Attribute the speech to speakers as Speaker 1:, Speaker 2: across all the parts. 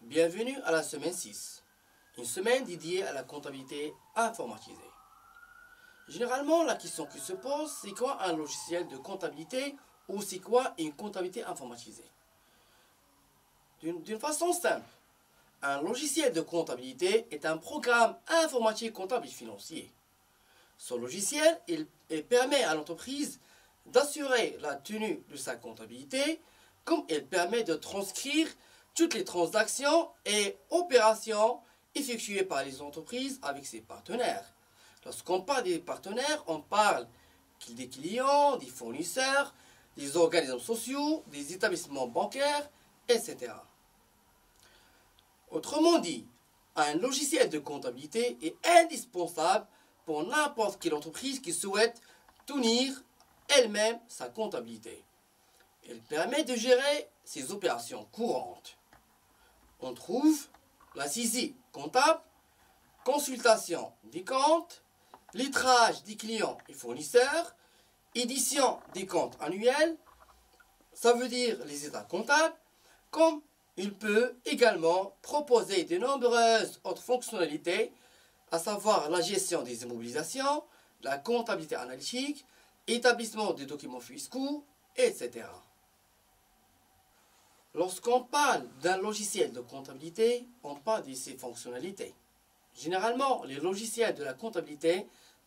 Speaker 1: Bienvenue à la semaine 6, une semaine dédiée à la comptabilité informatisée. Généralement, la question qui se pose, c'est quoi un logiciel de comptabilité ou c'est quoi une comptabilité informatisée? D'une façon simple, un logiciel de comptabilité est un programme informatique comptable et financier. Ce logiciel, il permet à l'entreprise d'assurer la tenue de sa comptabilité, comme il permet de transcrire toutes les transactions et opérations effectuées par les entreprises avec ses partenaires. Lorsqu'on parle des partenaires, on parle des clients, des fournisseurs, des organismes sociaux, des établissements bancaires, etc. Autrement dit, un logiciel de comptabilité est indispensable pour n'importe quelle entreprise qui souhaite tenir elle-même sa comptabilité. Il permet de gérer ses opérations courantes. On trouve la saisie comptable, consultation des comptes, lettrage des clients et fournisseurs, édition des comptes annuels, ça veut dire les états comptables, comme il peut également proposer de nombreuses autres fonctionnalités, à savoir la gestion des immobilisations, la comptabilité analytique, établissement des documents fiscaux, etc. Lorsqu'on parle d'un logiciel de comptabilité, on parle de ses fonctionnalités. Généralement, les logiciels de la comptabilité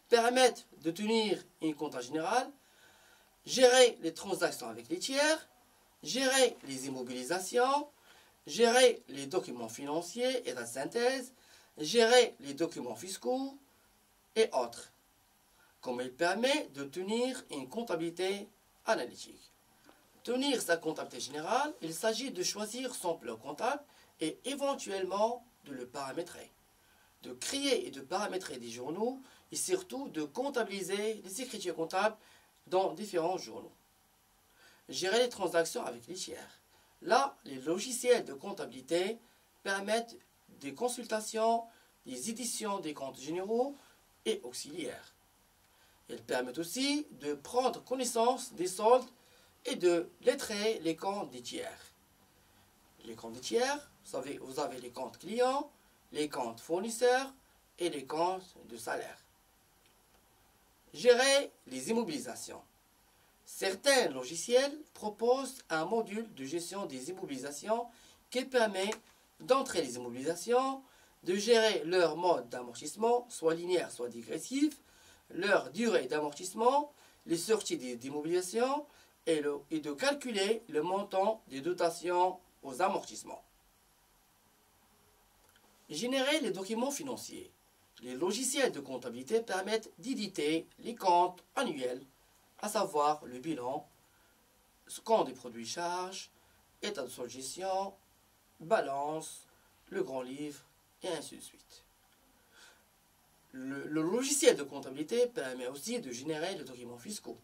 Speaker 1: permettent de tenir une compta générale, gérer les transactions avec les tiers, gérer les immobilisations, gérer les documents financiers et la synthèse, gérer les documents fiscaux et autres, comme il permet de tenir une comptabilité analytique. Tenir sa comptabilité générale, il s'agit de choisir son plan comptable et éventuellement de le paramétrer, de créer et de paramétrer des journaux et surtout de comptabiliser les écritures comptables dans différents journaux. Gérer les transactions avec les tiers. Là, les logiciels de comptabilité permettent des consultations, des éditions des comptes généraux et auxiliaires. Ils permettent aussi de prendre connaissance des soldes et de lettrer les comptes des tiers. Les comptes des tiers, vous avez les comptes clients, les comptes fournisseurs et les comptes de salaire. Gérer les immobilisations. Certains logiciels proposent un module de gestion des immobilisations qui permet d'entrer les immobilisations, de gérer leur mode d'amortissement, soit linéaire, soit dégressif, leur durée d'amortissement, les sorties d'immobilisation et de calculer le montant des dotations aux amortissements. Générer les documents financiers. Les logiciels de comptabilité permettent d'éditer les comptes annuels, à savoir le bilan, compte des produits charges, état de gestion, balance, le grand livre, et ainsi de suite. Le logiciel de comptabilité permet aussi de générer les documents fiscaux.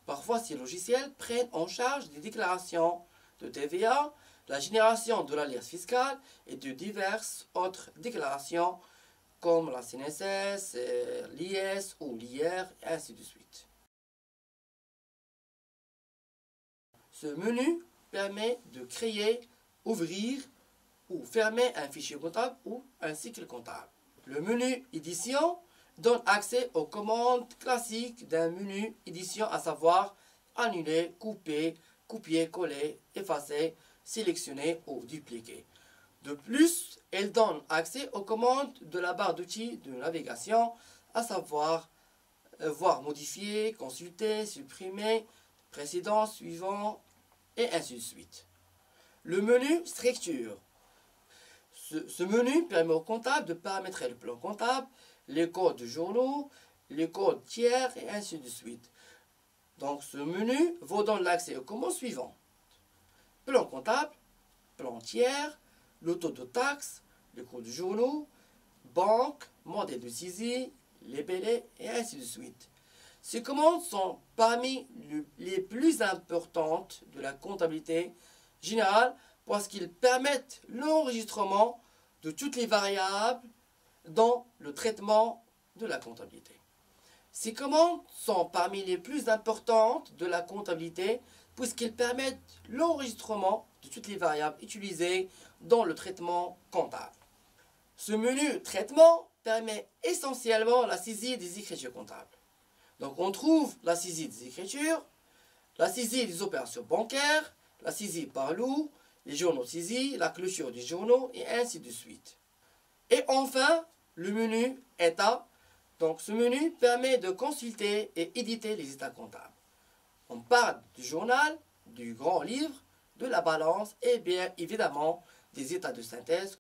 Speaker 1: Parfois, ces logiciels prennent en charge des déclarations de TVA, la génération de l'alias fiscale et de diverses autres déclarations comme la CNSS, l'IS ou l'IR, et ainsi de suite. Ce menu permet de créer, ouvrir ou fermer un fichier comptable ou un cycle comptable. Le menu édition donne accès aux commandes classiques d'un menu édition, à savoir annuler, couper, copier-coller, effacer, sélectionner ou dupliquer. De plus, elle donne accès aux commandes de la barre d'outils de navigation, à savoir voir modifier, consulter, supprimer, précédent, suivant, et ainsi de suite. Le menu structure. Ce menu permet au comptable de paramétrer le plan comptable, les codes de journaux, les codes tiers, et ainsi de suite. Donc ce menu vous donne l'accès aux commandes suivantes. Plan comptable, plan tiers, le taux de taxe, les codes de journaux, banque, modèle de saisie, les bélets, et ainsi de suite. Ces commandes sont parmi les plus importantes de la comptabilité générale parce qu'ils permettent l'enregistrement de toutes les variables dans le traitement de la comptabilité. Ces commandes sont parmi les plus importantes de la comptabilité puisqu'ils permettent l'enregistrement de toutes les variables utilisées dans le traitement comptable. Ce menu traitement permet essentiellement la saisie des écritures comptables. Donc on trouve la saisie des écritures, la saisie des opérations bancaires, la saisie par lot, les journaux saisis, la clôture des journaux et ainsi de suite. Et enfin, le menu état. Donc ce menu permet de consulter et éditer les états comptables. On parle du journal, du grand livre, de la balance et bien évidemment des états de synthèse